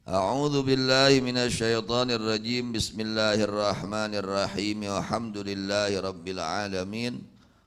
A'udzu billahi minasyaitonir rajim. Bismillahirrahmanirrahim. Alhamdulillahi rabbil alamin.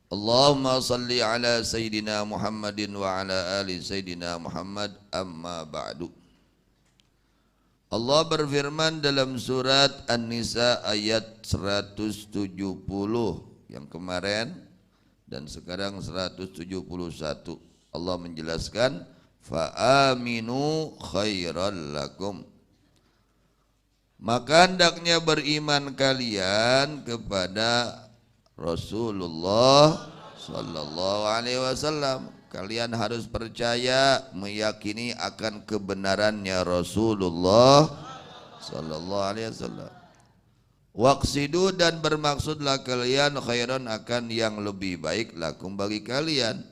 Allahumma salli ala sayyidina Muhammadin wa ala ali sayyidina Muhammad, amma ba'du. Allah berfirman dalam surat An-Nisa ayat 170 yang kemarin dan sekarang 171. Allah menjelaskan fa'aminu khairal lakum, maka hendaknya beriman kalian kepada Rasulullah sallallahu alaihi wasallam. Kalian harus percaya, meyakini akan kebenarannya Rasulullah sallallahu alaihi wasallam. Waqsidu, dan bermaksudlah kalian khairan, akan yang lebih baik, lakum bagi kalian,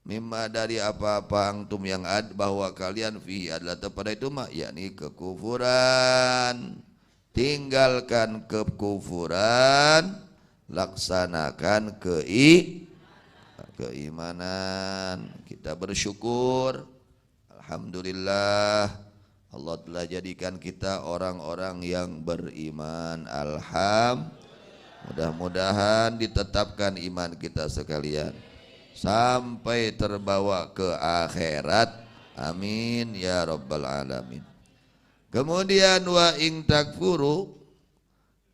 mimma dari apa-apa antum yang ada bahwa kalian fihi adalah pada itu mah, yakni kekufuran. Tinggalkan kekufuran, laksanakan keimanan. Kita bersyukur, alhamdulillah Allah telah jadikan kita orang-orang yang beriman. Mudah-mudahan ditetapkan iman kita sekalian sampai terbawa ke akhirat, amin ya rabbal alamin. Kemudian wa in takfuru,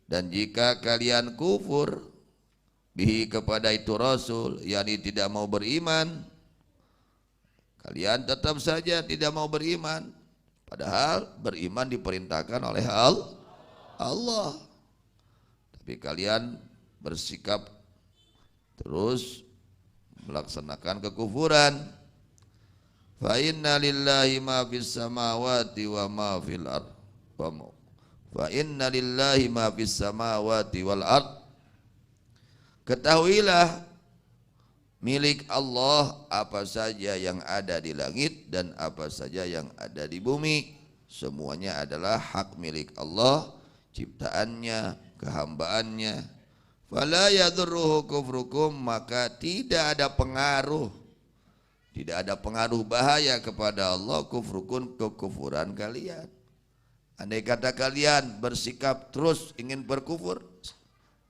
dan jika kalian kufur bihi kepada itu Rasul, yakni tidak mau beriman, kalian tetap saja tidak mau beriman, padahal beriman diperintahkan oleh Allah. Tapi kalian bersikap terus melaksanakan kekufuran. Fa inna lillahi ma fis samawati wa ma fil ard. Fa inna lillahi ma fis samawati wal ard. Ketahuilah, milik Allah apa saja yang ada di langit dan apa saja yang ada di bumi. Semuanya adalah hak milik Allah, ciptaannya, kehambaannya. Fala yadurruhu kufrukum, maka tidak ada pengaruh bahaya kepada Allah kufrukun, kekufuran kalian. Andai kata kalian bersikap terus ingin berkufur,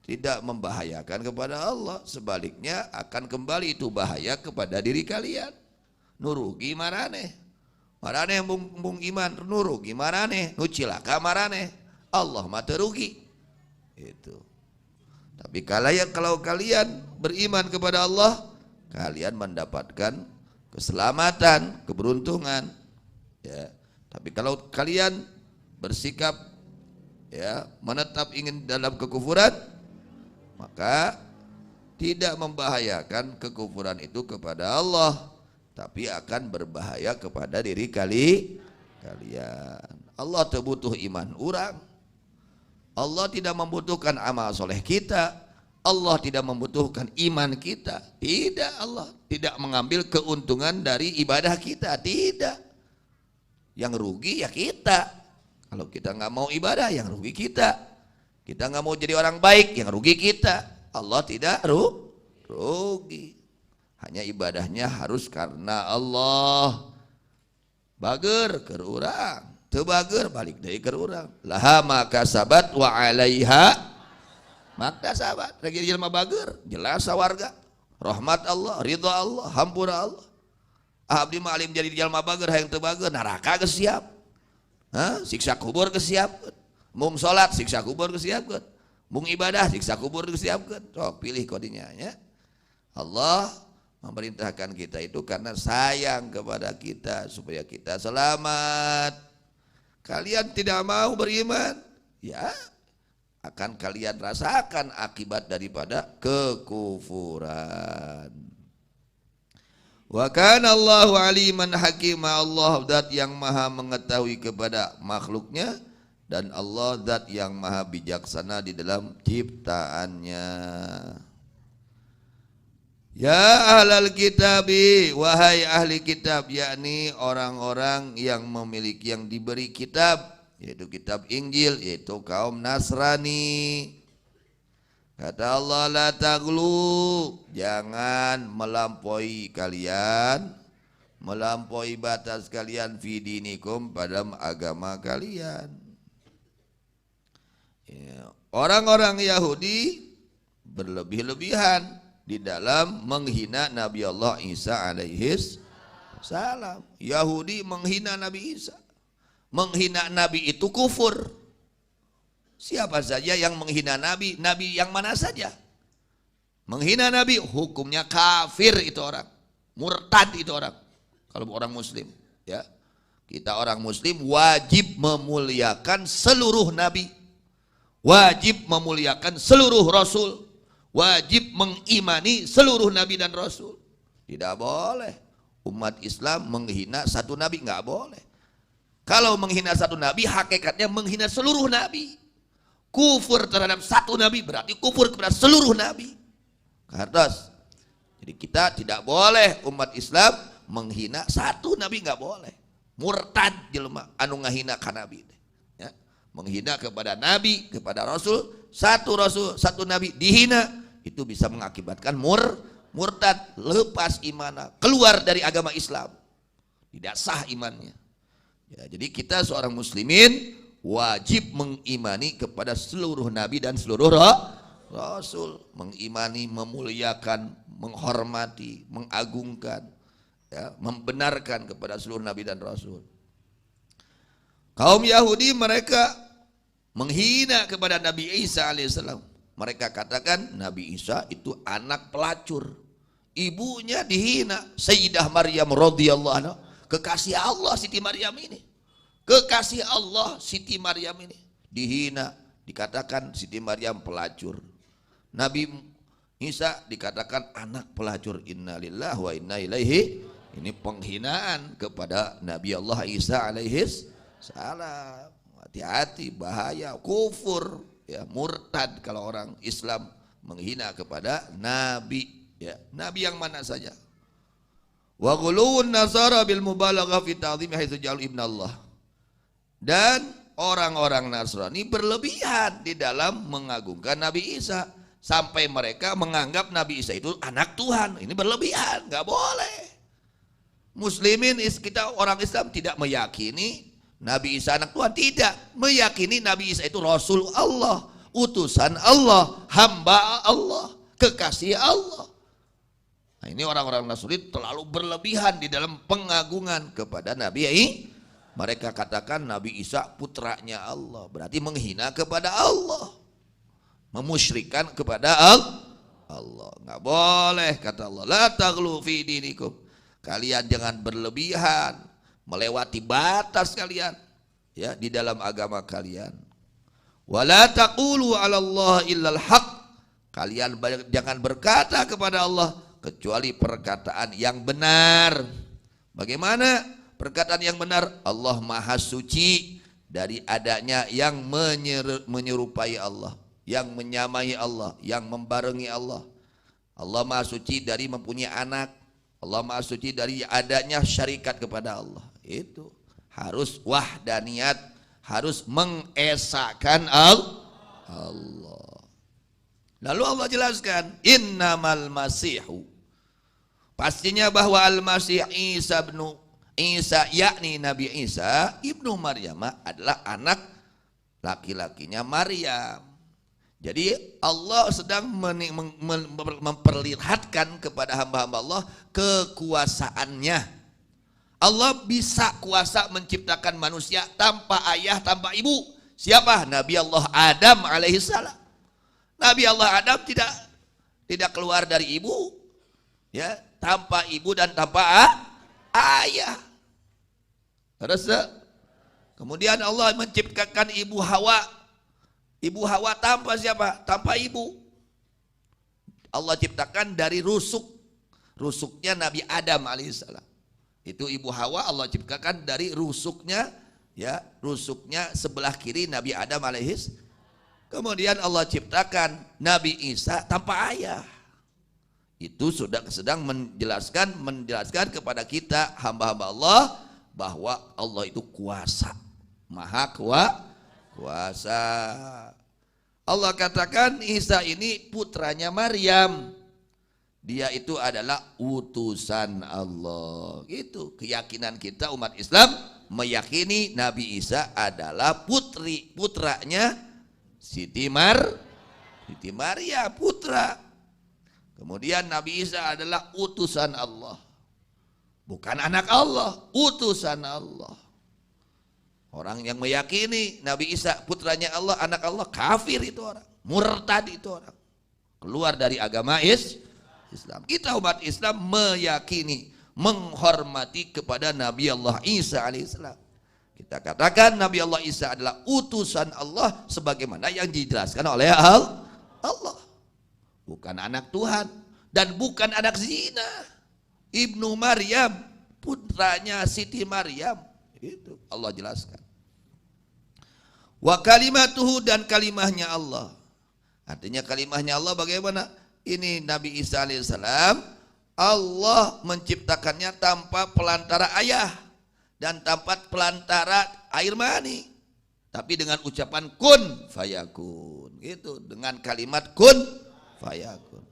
tidak membahayakan kepada Allah, sebaliknya akan kembali itu bahaya kepada diri kalian. Nurugi marane bung iman, nurugi marane, nu cilaka marane, Allah mah teu rugi. Itu. Tapi kalau kalian beriman kepada Allah, kalian mendapatkan keselamatan, keberuntungan. Ya. Tapi kalau kalian bersikap menetap ingin dalam kekufuran, maka tidak membahayakan kekufuran itu kepada Allah, tapi akan berbahaya kepada diri kalian. Allah teu butuh iman urang. Allah tidak membutuhkan amal soleh kita. Allah tidak membutuhkan iman kita. Tidak, Allah tidak mengambil keuntungan dari ibadah kita. Tidak. Yang rugi ya kita. Kalau kita nggak mau ibadah, yang rugi kita. Kita nggak mau jadi orang baik, yang rugi kita. Allah tidak rugi. Hanya ibadahnya harus karena Allah. Bager ke urang, teu bager balik deui ke urang. Laha maka sabat wa alaiha maka sabat. Lagi jelema bager, jelas sawarga. Rahmat Allah, ridha Allah, hampura Allah. Abdi mah alim jadi jelema bager, hayang teu bager, neraka geus siap. Siksa kubur geus siap. Mung salat siksa kubur geus siapkeun. Mung ibadah siksa kubur geus siapkeun. Sok pilih kodinya ya. Allah memerintahkan kita itu karena sayang kepada kita supaya kita selamat. Kalian tidak mau beriman, ya akan kalian rasakan akibat daripada kekufuran. Wa kana Allahu aliman hakima, Allah zat yang maha mengetahui kepada makhluknya, dan Allah zat yang maha bijaksana di dalam ciptaannya. Ya ahlal kitabi, wahai ahli kitab, yakni orang-orang yang memiliki, yang diberi kitab, yaitu kitab Injil, yaitu kaum Nasrani. Kata Allah, la taglu, jangan melampaui kalian melampaui batas kalian fi dinikum pada agama kalian. Ya. Orang-orang Yahudi berlebih-lebihan di dalam menghina Nabi Allah Isa alaihis salam. Yahudi menghina Nabi Isa. Menghina Nabi itu kufur. Siapa saja yang menghina Nabi, Nabi yang mana saja. Menghina Nabi hukumnya kafir itu orang. Murtad itu orang. Kalau orang muslim, ya. Kita orang muslim wajib memuliakan seluruh nabi. Wajib memuliakan seluruh rasul. Wajib mengimani seluruh nabi dan rasul. Tidak boleh umat Islam menghina satu nabi, nggak boleh. Kalau menghina satu nabi, hakikatnya menghina seluruh nabi. Kufur terhadap satu nabi berarti kufur kepada seluruh nabi. Kartos. Jadi kita tidak boleh umat Islam menghina satu nabi, nggak boleh. Murtad jelema anu ngahina ka nabi. Ya. Menghina kepada nabi, kepada rasul, satu nabi dihina, itu bisa mengakibatkan murtad, lepas imannya, keluar dari agama Islam. Tidak sah imannya. Ya, jadi kita seorang muslimin wajib mengimani kepada seluruh nabi dan seluruh rasul, mengimani, memuliakan, menghormati, mengagungkan, ya, membenarkan kepada seluruh nabi dan rasul. Kaum Yahudi mereka menghina kepada Nabi Isa alaihissalam. Mereka katakan Nabi Isa itu anak pelacur. Ibunya dihina, Sayyidah Maryam radhiyallahu anha, kekasih Allah Siti Maryam ini. Kekasih Allah Siti Maryam ini dihina, dikatakan Siti Maryam pelacur. Nabi Isa dikatakan anak pelacur. Innalillahi wa inna ilaihi. Ini penghinaan kepada Nabi Allah Isa alaihis salam. Hati-hati, bahaya, kufur, ya, murtad kalau orang Islam menghina kepada nabi, ya, nabi yang mana saja. Wa ghuluwun nasara bil mubalaghah fi ta'dhimi haitsu ja'al ibnallah. Dan orang-orang Nasrani berlebihan di dalam mengagungkan Nabi Isa sampai mereka menganggap Nabi Isa itu anak Tuhan. Ini berlebihan, nggak boleh. Muslimin, kita orang Islam tidak meyakini Nabi Isa anak Tuhan, tidak. Meyakini Nabi Isa itu Rasul Allah, utusan Allah, hamba Allah, kekasih Allah. Nah, ini orang-orang Nasrani terlalu berlebihan di dalam pengagungan kepada Nabi Isa. Mereka katakan Nabi Isa putranya Allah, berarti menghina kepada Allah, memusyrikan kepada Allah. Nggak boleh, kata Allah, la taghlu fi dinikum. Kalian jangan berlebihan, melewati batas kalian, ya, di dalam agama kalian. Wala taqulu 'ala Allah illal haq. Kalian jangan berkata kepada Allah kecuali perkataan yang benar. Bagaimana perkataan yang benar? Allah maha suci dari adanya yang menyerupai Allah, yang menyamai Allah, yang membarengi Allah. Allah maha suci dari mempunyai anak. Allah maha suci dari adanya syarikat kepada Allah. Itu harus wahdaniyat, harus mengesahkan Allah. Lalu Allah jelaskan, innamal masihu, pastinya bahwa al-masih Isa, yakni Nabi Isa ibnu Maryam adalah anak laki-lakinya Maryam. Jadi Allah sedang memperlihatkan kepada hamba-hamba Allah kekuasaannya. Allah bisa kuasa menciptakan manusia tanpa ayah, tanpa ibu. Siapa? Nabi Allah Adam alaihissalam. Nabi Allah Adam tidak keluar dari ibu, ya, tanpa ibu dan tanpa ayah. Rasa. Kemudian Allah menciptakan ibu Hawa. Ibu Hawa tanpa siapa? Tanpa ibu. Allah ciptakan dari rusuknya Nabi Adam alaihissalam. Itu ibu Hawa Allah ciptakan dari rusuknya, ya, rusuknya sebelah kiri Nabi Adam alaihis. Kemudian Allah ciptakan Nabi Isa tanpa ayah. Itu sudah sedang menjelaskan kepada kita hamba-hamba Allah bahwa Allah itu kuasa, maha kuasa. Allah katakan Isa ini putranya Maryam. Dia itu adalah utusan Allah. Itu keyakinan kita umat Islam, meyakini Nabi Isa adalah putranya Siti Maria, putra. Kemudian Nabi Isa adalah utusan Allah. Bukan anak Allah, utusan Allah. Orang yang meyakini Nabi Isa putranya Allah, anak Allah, kafir itu orang. Murtad itu orang. Keluar dari agama Islam. Kita umat Islam meyakini, menghormati kepada Nabi Allah Isa alaihissalam. Kita katakan Nabi Allah Isa adalah utusan Allah sebagaimana yang dijelaskan oleh Allah. Bukan anak Tuhan dan bukan anak zina. Ibnu Maryam, putranya Siti Maryam. Itu Allah jelaskan. Wa kalimatuhu, dan kalimahnya Allah. Artinya kalimahnya Allah bagaimana? Ini Nabi Isa alaihissalam, Allah menciptakannya tanpa pelantara ayah dan tanpa pelantara air mani, tapi dengan ucapan kun fayakun. Gitu, dengan kalimat kun fayakun.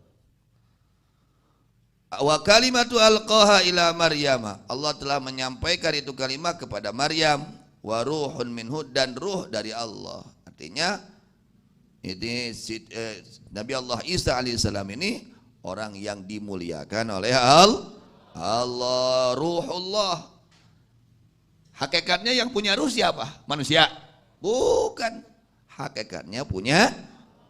Wa kalimatu alqaha ila Maryam, Allah telah menyampaikan itu kalimat kepada Maryam. Wa ruhun minhu, dan ruh dari Allah. Artinya ini Nabi Allah Isa alaihissalam ini orang yang dimuliakan oleh Allah, ruhullah. Hakikatnya yang punya ruh siapa? Manusia? Bukan. Hakikatnya punya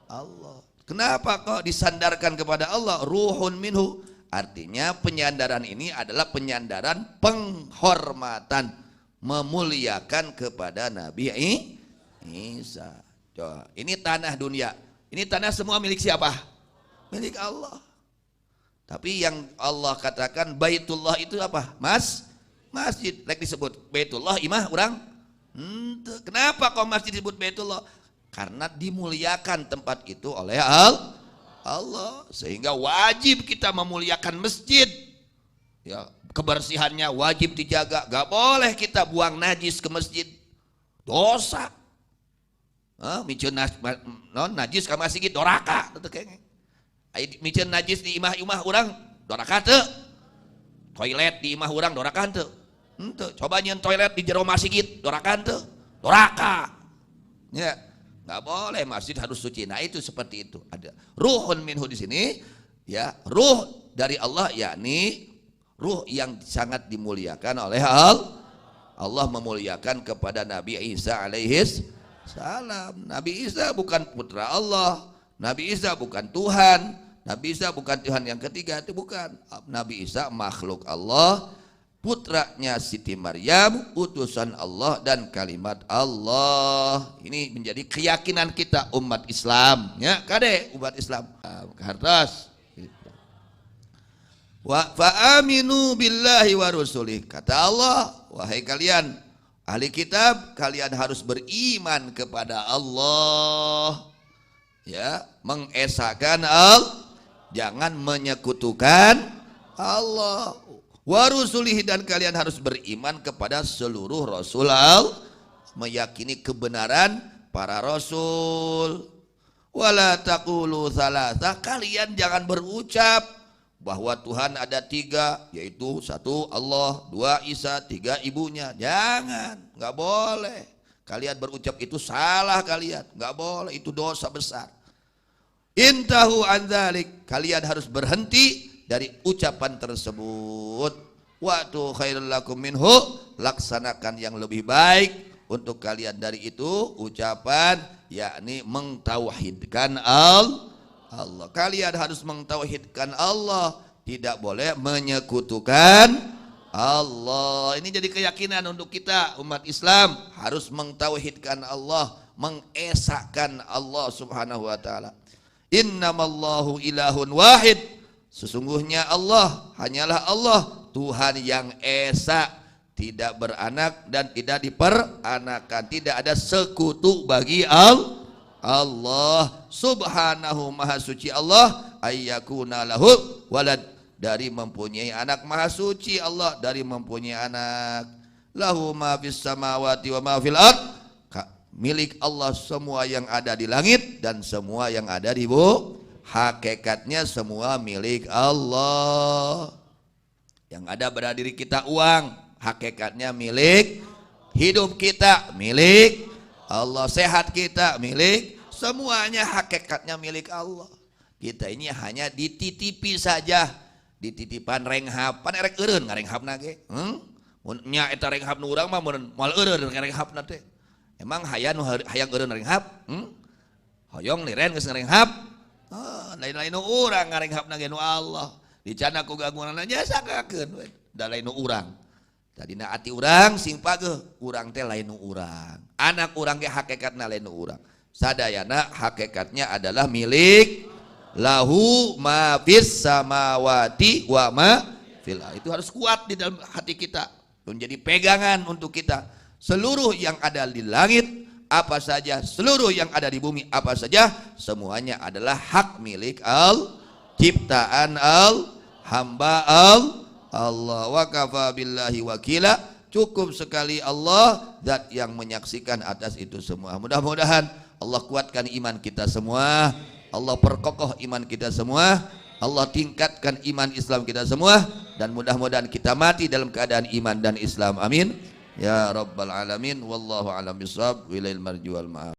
Allah. Kenapa kok disandarkan kepada Allah? Ruhun minhu. Artinya penyandaran ini adalah penyandaran penghormatan, memuliakan kepada Nabi Isa. Ini tanah dunia. Ini tanah semua milik siapa? Milik Allah. Tapi yang Allah katakan Baitullah itu apa? Masjid. Lek disebut Baitullah imah orang. Kenapa kok masjid disebut Baitullah? Karena dimuliakan tempat itu oleh Allah. Sehingga wajib kita memuliakan masjid. Ya, kebersihannya wajib dijaga. Gak boleh kita buang najis ke masjid. Dosa. Micun najis ka masjid doraka teu kengeng. Micun najis di imah-imah urang doraka teu? Toilet di imah urang doraka teu? Henteu. Coba nyeun toilet di jero masjid doraka teu? Doraka. Ya, enggak boleh, masjid harus suci. Nah, itu seperti itu. Ada ruhun minhu di sini, ya, ruh dari Allah, yakni ruh yang sangat dimuliakan oleh Allah memuliakan kepada Nabi Isa alaihis salam. Nabi Isa bukan putra Allah, Nabi Isa bukan Tuhan, Nabi Isa bukan Tuhan yang ketiga, itu bukan. Nabi Isa makhluk Allah, putranya Siti Maryam, utusan Allah dan kalimat Allah. Ini menjadi keyakinan kita umat Islam, ya kade umat Islam. Kertas. Wa fa'aminu billahi wa rusulih. Kata Allah, wahai kalian ahli kitab, kalian harus beriman kepada Allah, ya, mengesahkan Allah, jangan menyekutukan Allah. Wa rusulihi, dan kalian harus beriman kepada seluruh rasul Allah, meyakini kebenaran para rasul. Wala taqulu thalatha, kalian jangan berucap bahwa Tuhan ada tiga, yaitu satu Allah, dua Isa, tiga ibunya. Jangan, nggak boleh. Kalian berucap itu salah kalian, nggak boleh, itu dosa besar. Intahu an dzalik, kalian harus berhenti dari ucapan tersebut. Waktu khairul lakum minhu, laksanakan yang lebih baik untuk kalian dari itu ucapan, yakni mentauhidkan Allah. Kalian harus mentauhidkan Allah, tidak boleh menyekutukan Allah. Ini jadi keyakinan untuk kita umat Islam, harus mentauhidkan Allah, mengesahkan Allah subhanahu wa ta'ala. Innamallahu ilahun wahid, sesungguhnya Allah hanyalah Allah, Tuhan yang esa, tidak beranak dan tidak diperanakan, tidak ada sekutu bagi Allah subhanahu, maha suci Allah, ayyakuna lahu walad, dari mempunyai anak, maha suci Allah dari mempunyai anak. Lahu ma fis samawati wa ma fil ard, milik Allah semua yang ada di langit dan semua yang ada di bumi. hakikatnya semua milik Allah. Yang ada pada diri kita uang, hakikatnya milik. Hidup kita milik Allah, sehat kita milik, semuanya hakikatnya milik Allah. Kita ini hanya dititipi saja, dititipan renghap, pan erek eureun ngarenghapna ge. Mun nya eta renghap nu urang mah mun moal eureun ngarenghapna teh. Emang hayang eureun renghap? Hoyong liren geus ngarenghap. Lain-lain nu urang ngarenghapna ge nu Allah. Dicana ku gangguanna nya sangkakeun we, da lain nu urang. Tadina ati urang sing pageuh, urang teh lain nu urang. Anak urang ge hakikatna lain nu urang. Sadayana hakikatnya adalah milik lahu ma fis samawati wa ma fil. Itu harus kuat di dalam hati kita, menjadi pegangan untuk kita. Seluruh yang ada di langit apa saja, seluruh yang ada di bumi apa saja, semuanya adalah hak milik ciptaan hamba Allah. Wa kafa billahi wakila, cukup sekali Allah zat yang menyaksikan atas itu semua. Mudah-mudahan Allah kuatkan iman kita semua, Allah perkokoh iman kita semua, Allah tingkatkan iman Islam kita semua, dan mudah-mudahan kita mati dalam keadaan iman dan Islam. Amin ya rabbal alamin. Wallahu a'lam bishawab. Wilail marji wal ma'af.